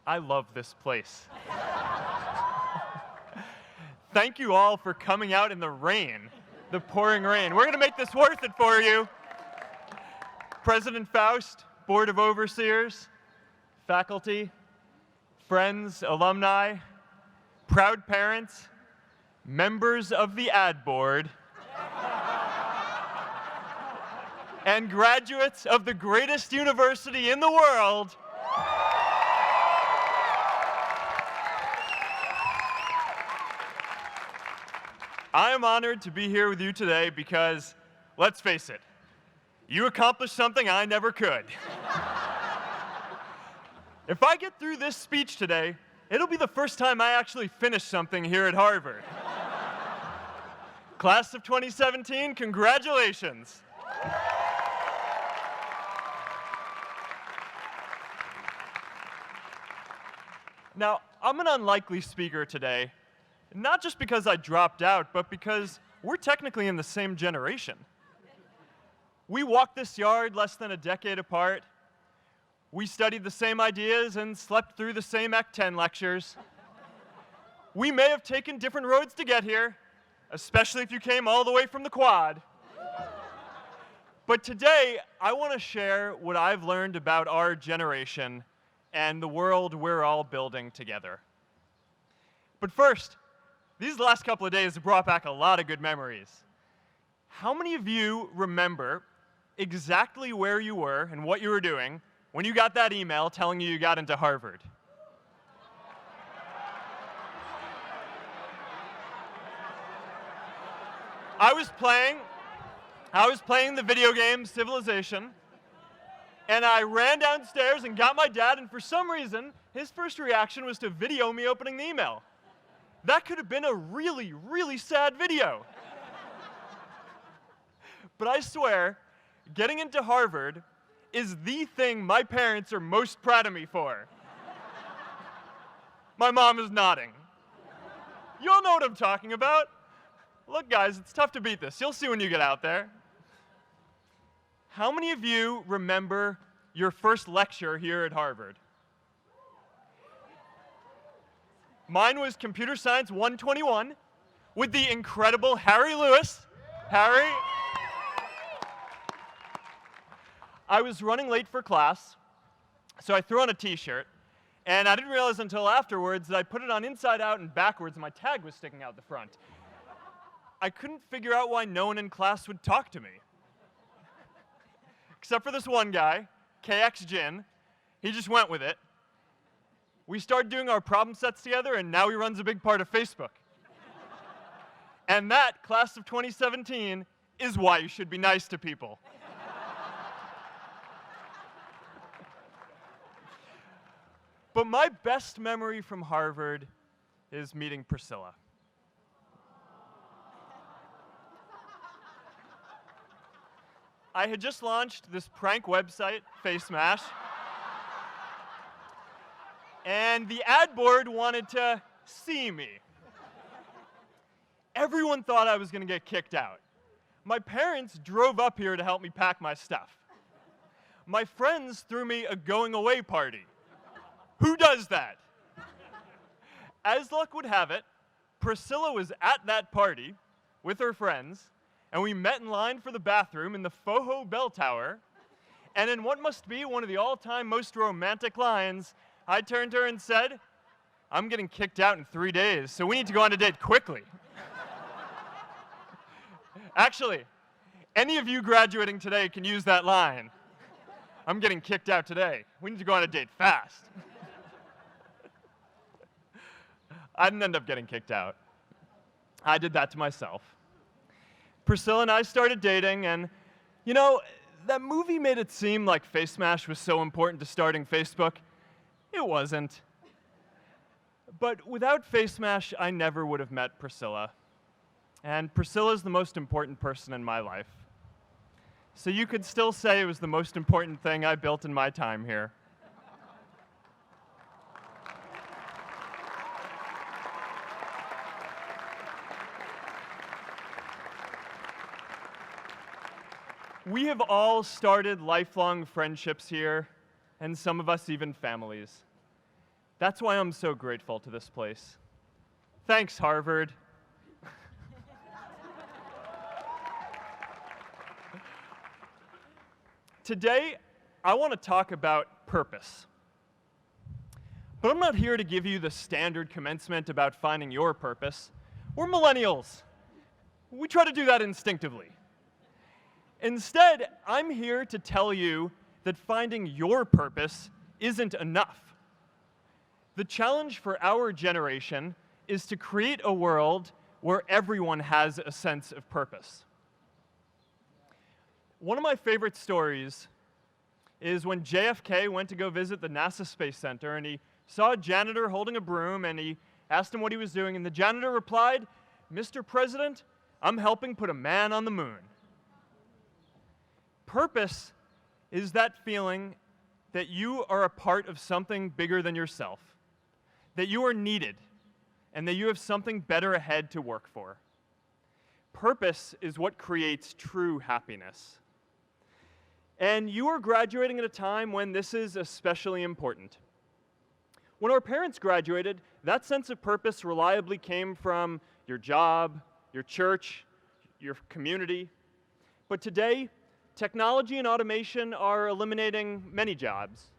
I love this place. Thank you all for coming out in the rain, the pouring rain. We're going to make this worth it for you. President Faust, Board of Overseers, faculty, friends, alumni, proud parents, members of the ad board, and graduates of the greatest university in the world. I am honored to be here with you today because, let's face it, you accomplished something I never could. If I get through this speech today, it'll be the first time I actually finish something here at Harvard. Class of 2017, congratulations. Now, I'm an unlikely speaker today, not just because I dropped out, but because we're technically in the same generation. We walked this yard less than a decade apart. We studied the same ideas and slept through the same Act 10 lectures. We may have taken different roads to get here, especially if you came all the way from the quad. But today, I want to share what I've learned about our generation and the world we're all building together. But first, these last couple of days have brought back a lot of good memories. How many of you remember exactly where you were and what you were doing when you got that email telling you got into Harvard? I was playing the video game Civilization, and I ran downstairs and got my dad, and for some reason, his first reaction was to video me opening the email. That could have been a really, really sad video. But I swear, getting into Harvard is the thing my parents are most proud of me for. My mom is nodding. You all know what I'm talking about. Look, guys, it's tough to beat this. You'll see when you get out there. How many of you remember your first lecture here at Harvard? Mine was Computer Science 121 with the incredible Harry Lewis. Harry. I was running late for class, so I threw on a t-shirt, and I didn't realize until afterwards that I put it on inside out and backwards, and my tag was sticking out the front. I couldn't figure out why no one in class would talk to me. Except for this one guy, KX Jin. He just went with it. We started doing our problem sets together, and now he runs a big part of Facebook. And that, class of 2017, is why you should be nice to people. But my best memory from Harvard is meeting Priscilla. I had just launched this prank website, Face Mash, and the ad board wanted to see me. Everyone thought I was going to get kicked out. My parents drove up here to help me pack my stuff. My friends threw me a going-away party. Who does that? As luck would have it, Priscilla was at that party with her friends, and we met in line for the bathroom in the Foho Bell Tower, and in what must be one of the all-time most romantic lines, I turned to her and said, "I'm getting kicked out in 3 days, so we need to go on a date quickly." Actually, any of you graduating today can use that line. I'm getting kicked out today. We need to go on a date fast. I didn't end up getting kicked out. I did that to myself. Priscilla and I started dating, and, you know, that movie made it seem like Face Mash was so important to starting Facebook. It wasn't. But without Face Mash, I never would have met Priscilla. And Priscilla's the most important person in my life. So you could still say it was the most important thing I built in my time here. We have all started lifelong friendships here, and some of us even families. That's why I'm so grateful to this place. Thanks, Harvard. Today, I want to talk about purpose. But I'm not here to give you the standard commencement about finding your purpose. We're millennials. We try to do that instinctively. Instead, I'm here to tell you that finding your purpose isn't enough. The challenge for our generation is to create a world where everyone has a sense of purpose. One of my favorite stories is when JFK went to go visit the NASA Space Center, and he saw a janitor holding a broom, and he asked him what he was doing, and the janitor replied, "Mr. President, I'm helping put a man on the moon." Purpose is that feeling that you are a part of something bigger than yourself, that you are needed, and that you have something better ahead to work for. Purpose is what creates true happiness. And you are graduating at a time when this is especially important. When our parents graduated, that sense of purpose reliably came from your job, your church, your community. But today, technology and automation are eliminating many jobs.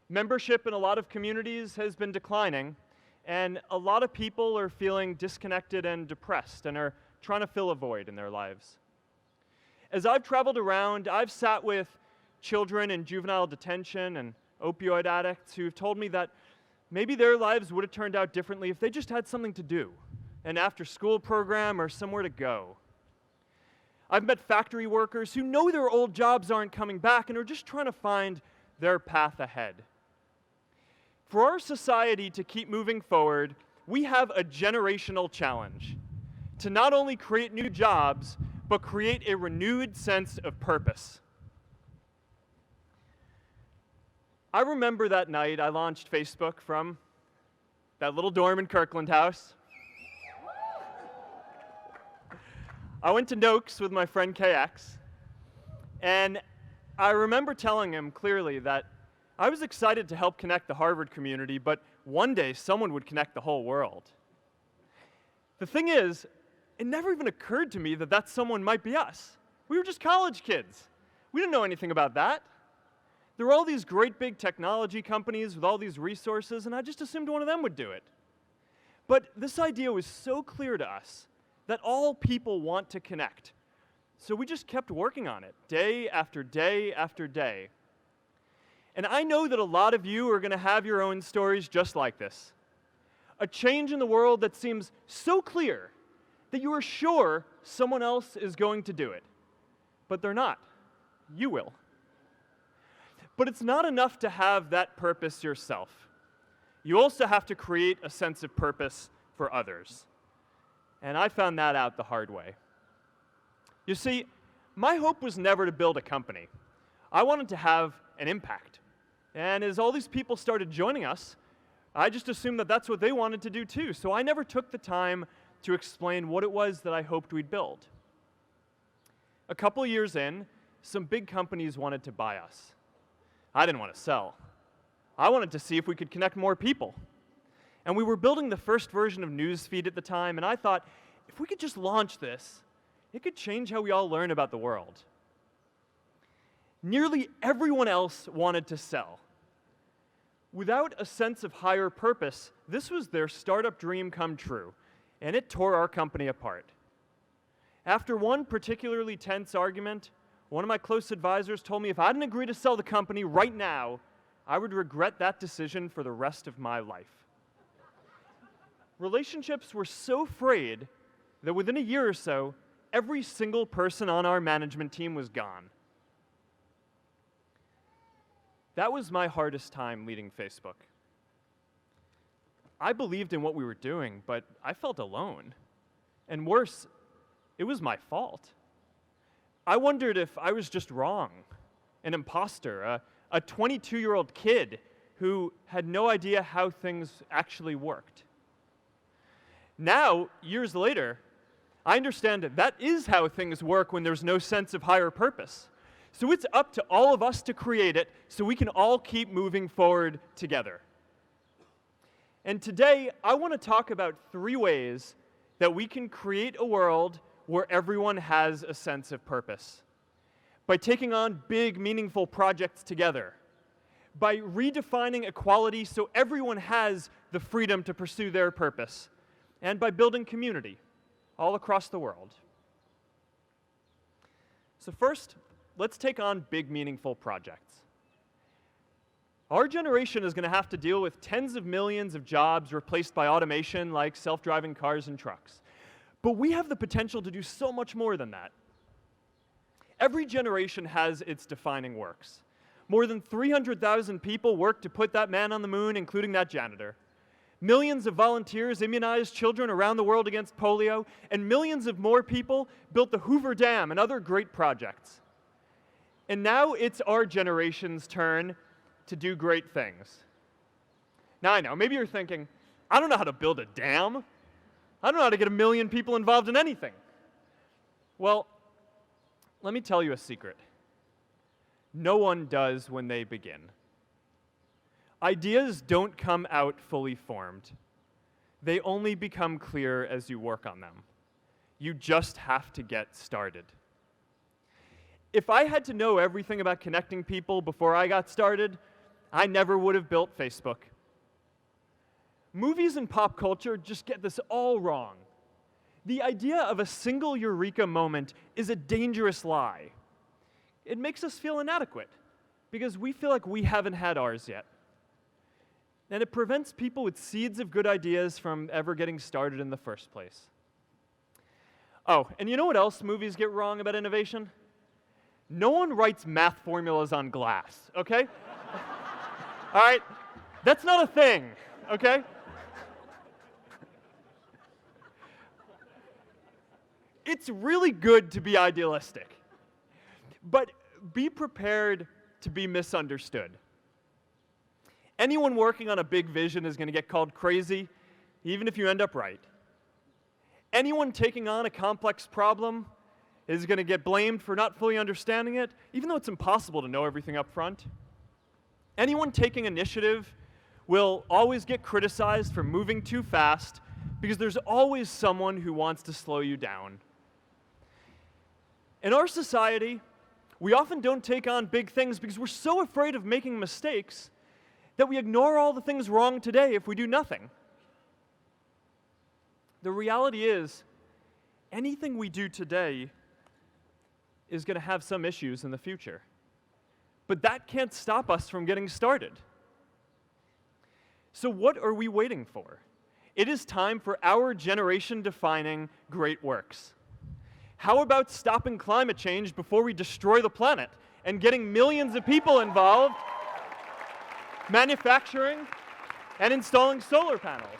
Membership in a lot of communities has been declining, and a lot of people are feeling disconnected and depressed and are trying to fill a void in their lives. As I've traveled around, I've sat with children in juvenile detention and opioid addicts who've told me that maybe their lives would have turned out differently if they just had something to do, an after-school program or somewhere to go. I've met factory workers who know their old jobs aren't coming back and are just trying to find their path ahead. For our society to keep moving forward, we have a generational challenge to not only create new jobs, but create a renewed sense of purpose. I remember that night I launched Facebook from that little dorm in Kirkland House. I went to Noakes with my friend KX, and I remember telling him clearly that I was excited to help connect the Harvard community, but one day someone would connect the whole world. The thing is, it never even occurred to me that that someone might be us. We were just college kids. We didn't know anything about that. There were all these great big technology companies with all these resources, and I just assumed one of them would do it. But this idea was so clear to us that all people want to connect. So we just kept working on it, day after day after day. And I know that a lot of you are going to have your own stories just like this. A change in the world that seems so clear that you are sure someone else is going to do it. But they're not. You will. But it's not enough to have that purpose yourself. You also have to create a sense of purpose for others. And I found that out the hard way. You see, my hope was never to build a company. I wanted to have an impact. And as all these people started joining us, I just assumed that that's what they wanted to do too. So I never took the time to explain what it was that I hoped we'd build. A couple years in, some big companies wanted to buy us. I didn't want to sell. I wanted to see if we could connect more people. And we were building the first version of Newsfeed at the time, and I thought, if we could just launch this, it could change how we all learn about the world. Nearly everyone else wanted to sell. Without a sense of higher purpose, this was their startup dream come true, and it tore our company apart. After one particularly tense argument, one of my close advisors told me if I didn't agree to sell the company right now, I would regret that decision for the rest of my life. Relationships were so frayed that within a year or so, every single person on our management team was gone. That was my hardest time leading Facebook. I believed in what we were doing, but I felt alone. And worse, it was my fault. I wondered if I was just wrong, an imposter, a 22-year-old kid who had no idea how things actually worked. Now, years later, I understand that is how things work when there's no sense of higher purpose. So it's up to all of us to create it so we can all keep moving forward together. And today, I want to talk about 3 ways that we can create a world where everyone has a sense of purpose. By taking on big, meaningful projects together. By redefining equality so everyone has the freedom to pursue their purpose. And by building community all across the world. So first, let's take on big, meaningful projects. Our generation is going to have to deal with tens of millions of jobs replaced by automation like self-driving cars and trucks. But we have the potential to do so much more than that. Every generation has its defining works. More than 300,000 people worked to put that man on the moon, including that janitor. Millions of volunteers immunized children around the world against polio, and millions of more people built the Hoover Dam and other great projects. And now it's our generation's turn to do great things. Now I know, maybe you're thinking, I don't know how to build a dam. I don't know how to get 1 million people involved in anything. Well, let me tell you a secret. No one does when they begin. Ideas don't come out fully formed. They only become clear as you work on them. You just have to get started. If I had to know everything about connecting people before I got started, I never would have built Facebook. Movies and pop culture just get this all wrong. The idea of a single eureka moment is a dangerous lie. It makes us feel inadequate because we feel like we haven't had ours yet. And it prevents people with seeds of good ideas from ever getting started in the first place. Oh, and you know what else movies get wrong about innovation? No one writes math formulas on glass, okay? All right? That's not a thing, okay? It's really good to be idealistic, but be prepared to be misunderstood. Anyone working on a big vision is going to get called crazy, even if you end up right. Anyone taking on a complex problem is going to get blamed for not fully understanding it, even though it's impossible to know everything up front. Anyone taking initiative will always get criticized for moving too fast because there's always someone who wants to slow you down. In our society, we often don't take on big things because we're so afraid of making mistakes that we ignore all the things wrong today if we do nothing. The reality is, anything we do today is going to have some issues in the future. But that can't stop us from getting started. So what are we waiting for? It is time for our generation-defining great works. How about stopping climate change before we destroy the planet and getting millions of people involved, manufacturing and installing solar panels?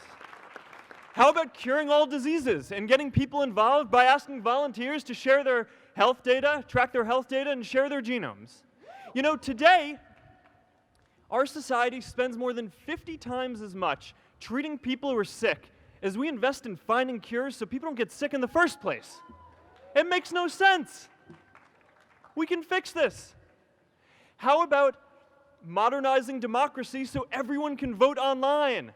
How about curing all diseases and getting people involved by asking volunteers to share their health data, track their health data, and share their genomes? You know, today, our society spends more than 50 times as much treating people who are sick as we invest in finding cures so people don't get sick in the first place. It makes no sense. We can fix this. How about modernizing democracy so everyone can vote online?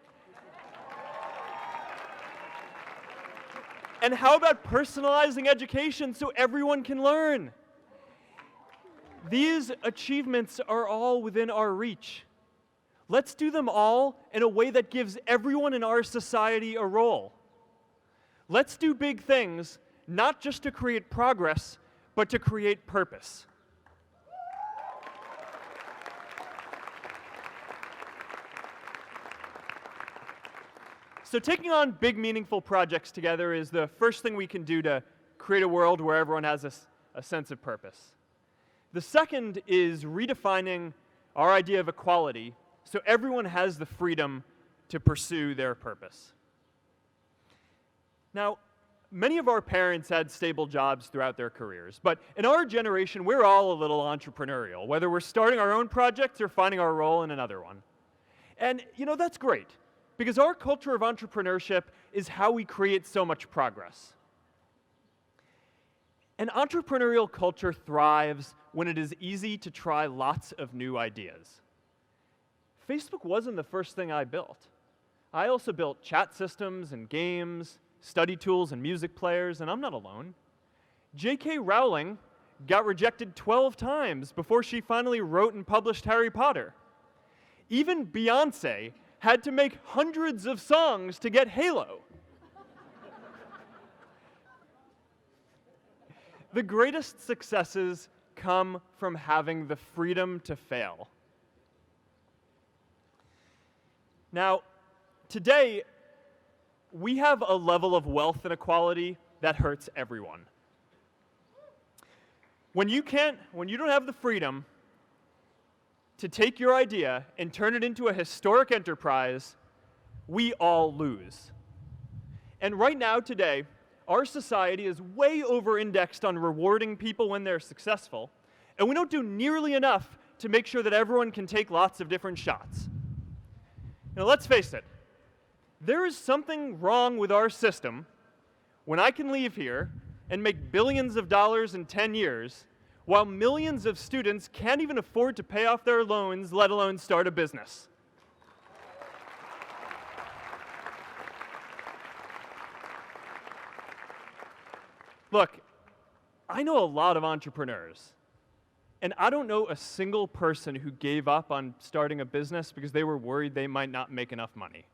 And how about personalizing education so everyone can learn? These achievements are all within our reach. Let's do them all in a way that gives everyone in our society a role. Let's do big things, not just to create progress, but to create purpose. So taking on big, meaningful projects together is the first thing we can do to create a world where everyone has a sense of purpose. The second is redefining our idea of equality so everyone has the freedom to pursue their purpose. Now, many of our parents had stable jobs throughout their careers, but in our generation, we're all a little entrepreneurial, whether we're starting our own projects or finding our role in another one. And, you know, that's great, because our culture of entrepreneurship is how we create so much progress. An entrepreneurial culture thrives when it is easy to try lots of new ideas. Facebook wasn't the first thing I built. I also built chat systems and games, study tools and music players, and I'm not alone. J.K. Rowling got rejected 12 times before she finally wrote and published Harry Potter. Even Beyoncé had to make hundreds of songs to get Halo. The greatest successes come from having the freedom to fail. Now, today, we have a level of wealth inequality that hurts everyone. When you don't have the freedom to take your idea and turn it into a historic enterprise, we all lose. And right now, today, our society is way over-indexed on rewarding people when they're successful, and we don't do nearly enough to make sure that everyone can take lots of different shots. Now, let's face it, there is something wrong with our system when I can leave here and make billions of dollars in 10 years, while millions of students can't even afford to pay off their loans, let alone start a business. Look, I know a lot of entrepreneurs, and I don't know a single person who gave up on starting a business because they were worried they might not make enough money.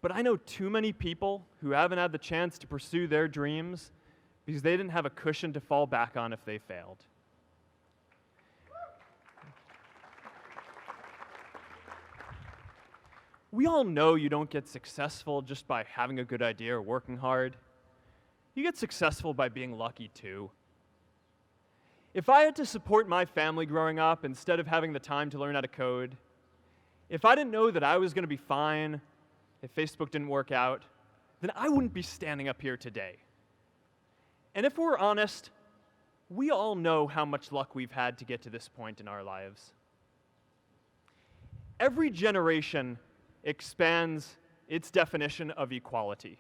But I know too many people who haven't had the chance to pursue their dreams because they didn't have a cushion to fall back on if they failed. We all know you don't get successful just by having a good idea or working hard. You get successful by being lucky too. If I had to support my family growing up instead of having the time to learn how to code, if I didn't know that I was going to be fine if Facebook didn't work out, then I wouldn't be standing up here today. And if we're honest, we all know how much luck we've had to get to this point in our lives. Every generation expands its definition of equality.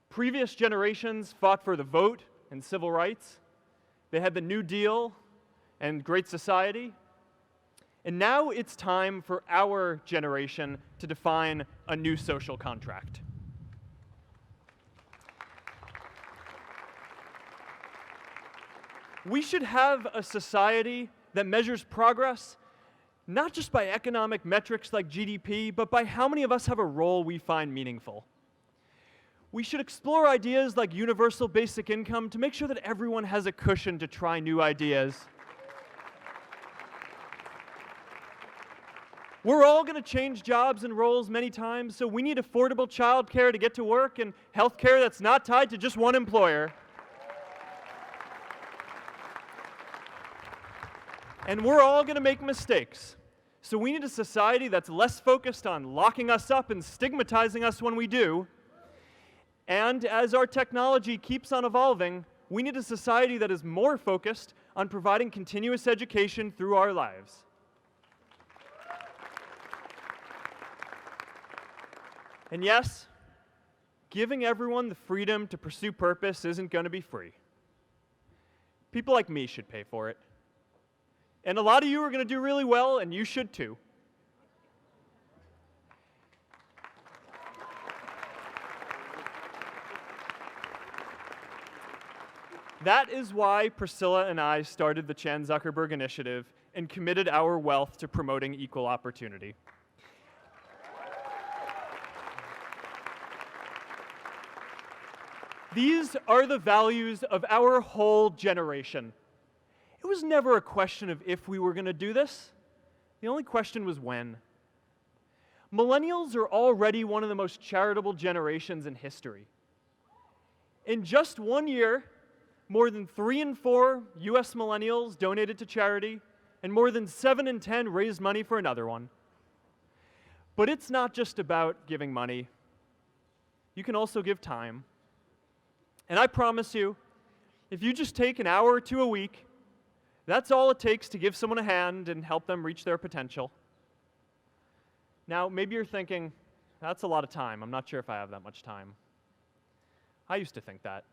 Previous generations fought for the vote and civil rights. They had the New Deal and Great Society. And now it's time for our generation to define a new social contract. We should have a society that measures progress not just by economic metrics like GDP, but by how many of us have a role we find meaningful. We should explore ideas like universal basic income to make sure that everyone has a cushion to try new ideas. We're all going to change jobs and roles many times, so we need affordable childcare to get to work and healthcare that's not tied to just one employer. And we're all going to make mistakes. So we need a society that's less focused on locking us up and stigmatizing us when we do. And as our technology keeps on evolving, we need a society that is more focused on providing continuous education through our lives. And yes, giving everyone the freedom to pursue purpose isn't going to be free. People like me should pay for it. And a lot of you are going to do really well, and you should too. That is why Priscilla and I started the Chan Zuckerberg Initiative and committed our wealth to promoting equal opportunity. These are the values of our whole generation. It was never a question of if we were going to do this. The only question was when. Millennials are already one of the most charitable generations in history. In just 1 year, more than 3 in 4 US millennials donated to charity, and more than 7 in 10 raised money for another one. But it's not just about giving money. You can also give time. And I promise you, if you just take an hour or two a week, that's all it takes to give someone a hand and help them reach their potential. Now, maybe you're thinking, that's a lot of time. I'm not sure if I have that much time. I used to think that.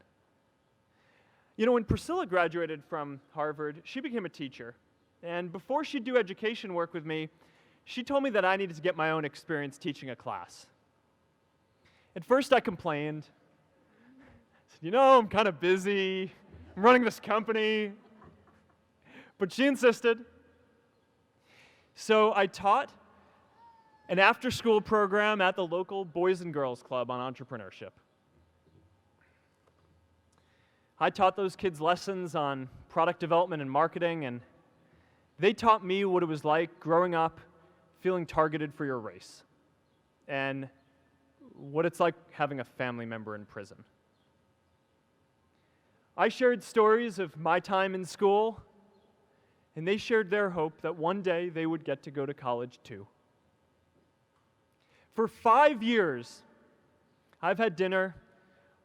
You know, when Priscilla graduated from Harvard, she became a teacher. And before she'd do education work with me, she told me that I needed to get my own experience teaching a class. At first I complained. I said, I'm kind of busy. I'm running this company. But she insisted. So I taught an after-school program at the local Boys and Girls Club on entrepreneurship. I taught those kids lessons on product development and marketing, and they taught me what it was like growing up feeling targeted for your race, and what it's like having a family member in prison. I shared stories of my time in school, and they shared their hope that one day they would get to go to college too. For 5 years, I've had dinner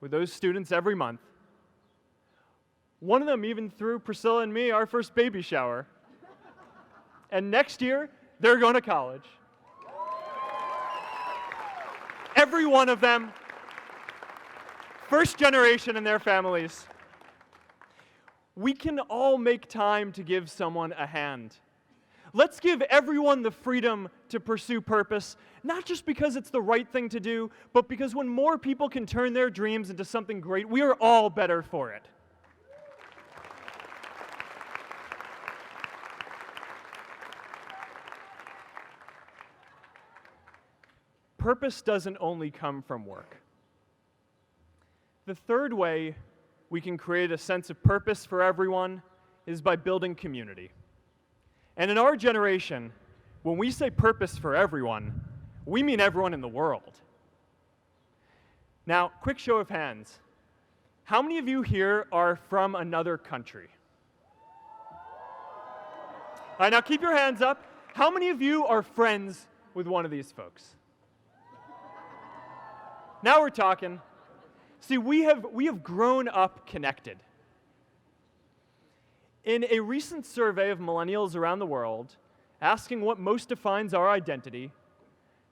with those students every month. One of them even threw Priscilla and me our first baby shower. And next year, they're going to college. Every one of them, first generation in their families. We can all make time to give someone a hand. Let's give everyone the freedom to pursue purpose, not just because it's the right thing to do, but because when more people can turn their dreams into something great, we are all better for it. Purpose doesn't only come from work. The third way we can create a sense of purpose for everyone is by building community. And in our generation, when we say purpose for everyone, we mean everyone in the world. Now, quick show of hands. How many of you here are from another country? All right, now keep your hands up. How many of you are friends with one of these folks? Now we're talking. See, we have grown up connected. In a recent survey of millennials around the world, asking what most defines our identity,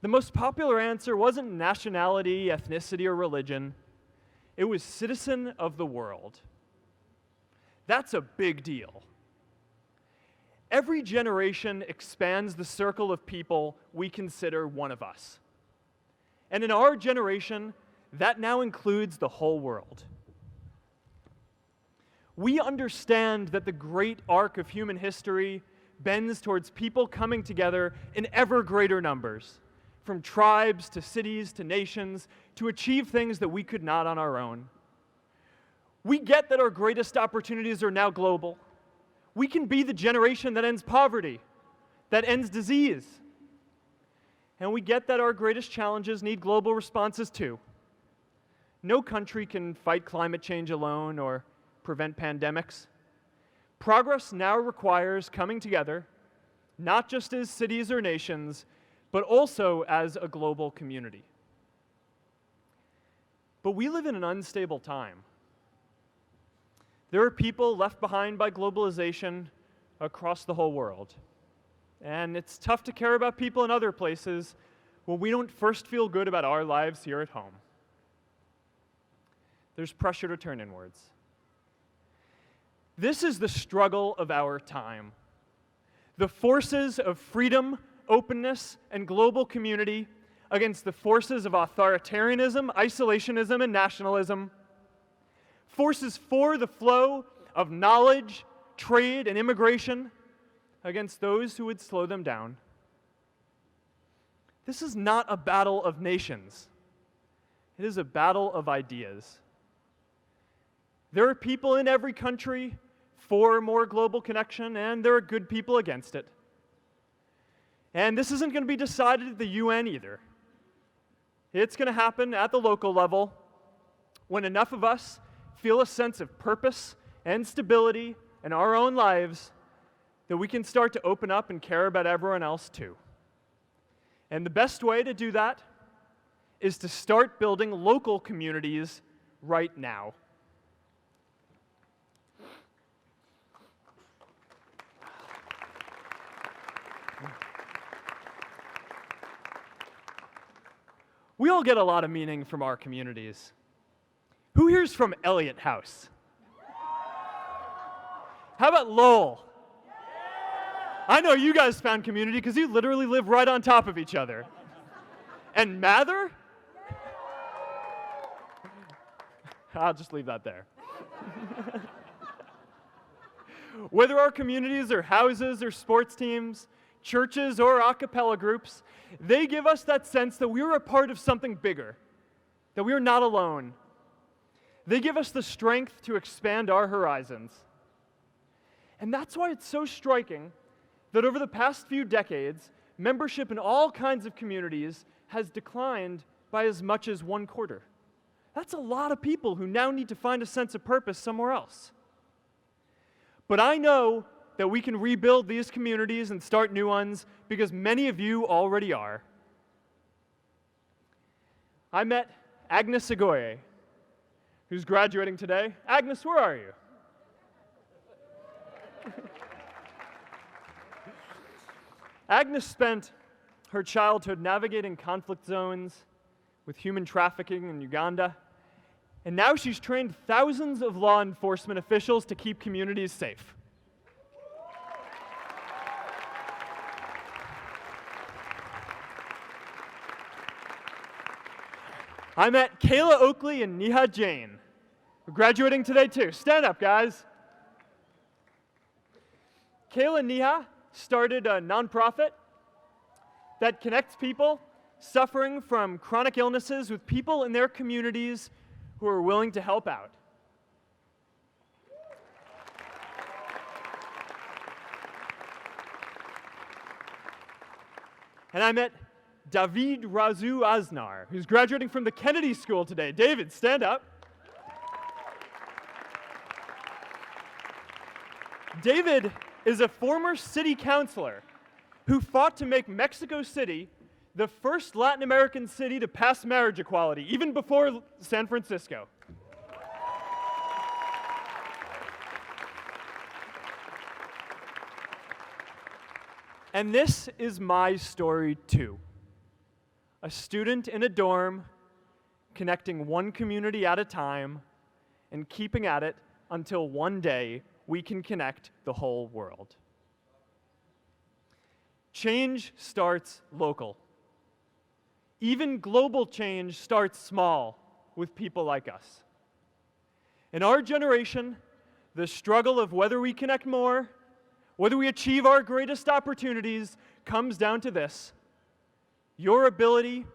the most popular answer wasn't nationality, ethnicity, or religion. It was citizen of the world. That's a big deal. Every generation expands the circle of people we consider one of us. And in our generation, that now includes the whole world. We understand that the great arc of human history bends towards people coming together in ever greater numbers, from tribes to cities to nations, to achieve things that we could not on our own. We get that our greatest opportunities are now global. We can be the generation that ends poverty, that ends disease. And we get that our greatest challenges need global responses too. No country can fight climate change alone or prevent pandemics. Progress now requires coming together, not just as cities or nations, but also as a global community. But we live in an unstable time. There are people left behind by globalization across the whole world. And it's tough to care about people in other places when we don't first feel good about our lives here at home. There's pressure to turn inwards. This is the struggle of our time. The forces of freedom, openness, and global community against the forces of authoritarianism, isolationism, and nationalism. Forces for the flow of knowledge, trade, and immigration against those who would slow them down. This is not a battle of nations. It is a battle of ideas. There are people in every country for more global connection, and there are good people against it. And this isn't going to be decided at the UN either. It's going to happen at the local level when enough of us feel a sense of purpose and stability in our own lives that we can start to open up and care about everyone else too. And the best way to do that is to start building local communities right now. We all get a lot of meaning from our communities. Who here's from Elliott House? How about Lowell? I know you guys found community because you literally live right on top of each other. And Mather? I'll just leave that there. Whether our communities are houses or sports teams, churches or a cappella groups, they give us that sense that we are a part of something bigger, that we are not alone. They give us the strength to expand our horizons. And that's why it's so striking that over the past few decades, membership in all kinds of communities has declined by as much as 1/4. That's a lot of people who now need to find a sense of purpose somewhere else. But I know that we can rebuild these communities and start new ones because many of you already are. I met Agnes Segoye, who's graduating today. Agnes, where are you? Agnes spent her childhood navigating conflict zones with human trafficking in Uganda, and now she's trained thousands of law enforcement officials to keep communities safe. I met Kayla Oakley and Neha Jain, who are graduating today too. Stand up, guys. Kayla and Neha started a nonprofit that connects people suffering from chronic illnesses with people in their communities who are willing to help out. And I met David Razu Aznar, who's graduating from the Kennedy School today. David, stand up. David is a former city councilor who fought to make Mexico City the first Latin American city to pass marriage equality, even before San Francisco. And this is my story too. A student in a dorm, connecting one community at a time and keeping at it until one day we can connect the whole world. Change starts local. Even global change starts small with people like us. In our generation, the struggle of whether we connect more, whether we achieve our greatest opportunities, comes down to this: your ability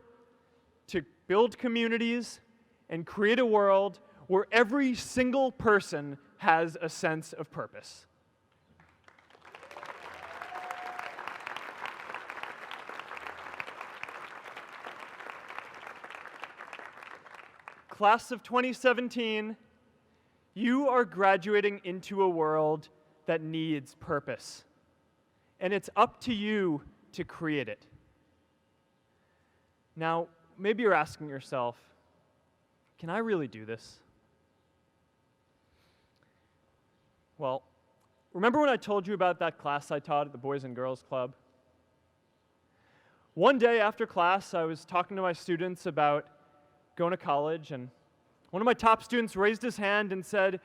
to build communities and create a world where every single person has a sense of purpose. Class of 2017, you are graduating into a world that needs purpose, and it's up to you to create it. Now, maybe you're asking yourself, can I really do this? Well, remember when I told you about that class I taught at the Boys and Girls Club? One day after class, I was talking to my students about going to college, and one of my top students raised his hand and said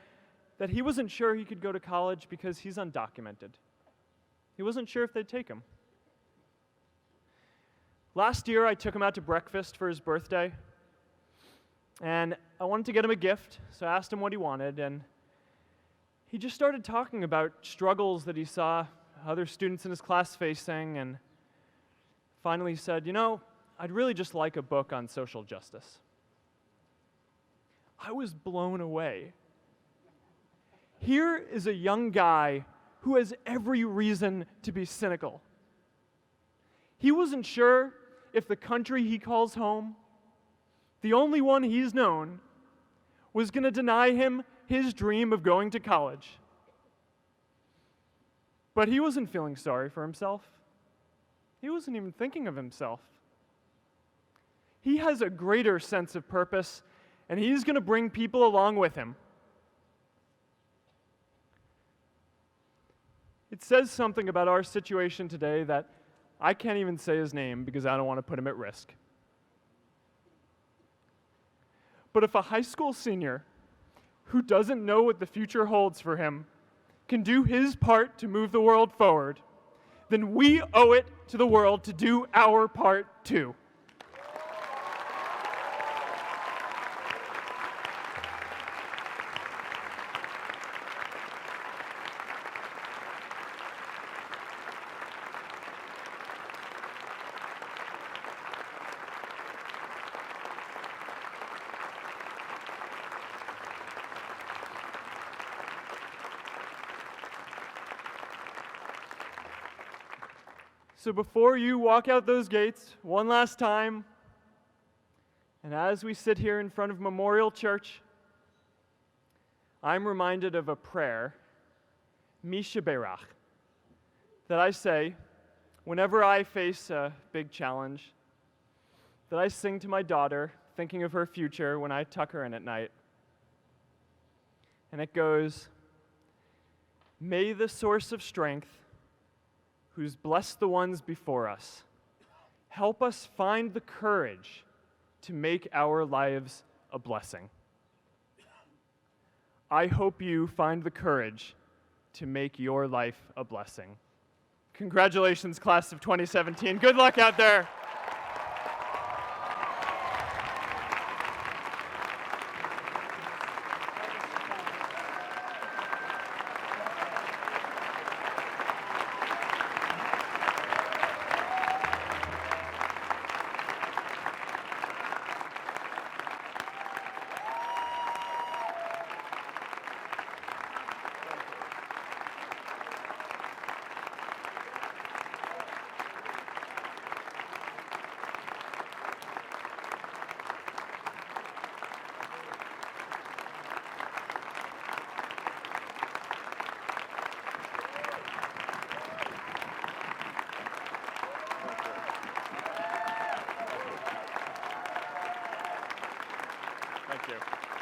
that he wasn't sure he could go to college because he's undocumented. He wasn't sure if they'd take him. Last year, I took him out to breakfast for his birthday, and I wanted to get him a gift, so I asked him what he wanted, and he just started talking about struggles that he saw other students in his class facing, and finally said, you know, I'd really just like a book on social justice. I was blown away. Here is a young guy who has every reason to be cynical. He wasn't sure if the country he calls home, the only one he's known, was going to deny him his dream of going to college. But he wasn't feeling sorry for himself. He wasn't even thinking of himself. He has a greater sense of purpose, and he's going to bring people along with him. It says something about our situation today that I can't even say his name because I don't want to put him at risk. But if a high school senior who doesn't know what the future holds for him can do his part to move the world forward, then we owe it to the world to do our part too. So before you walk out those gates one last time, and as we sit here in front of Memorial Church, I'm reminded of a prayer, Misha Berach, that I say whenever I face a big challenge, that I sing to my daughter, thinking of her future when I tuck her in at night. And it goes, "May the source of strength, who's blessed the ones before us, help us find the courage to make our lives a blessing." I hope you find the courage to make your life a blessing. Congratulations, class of 2017. Good luck out there. Thank you.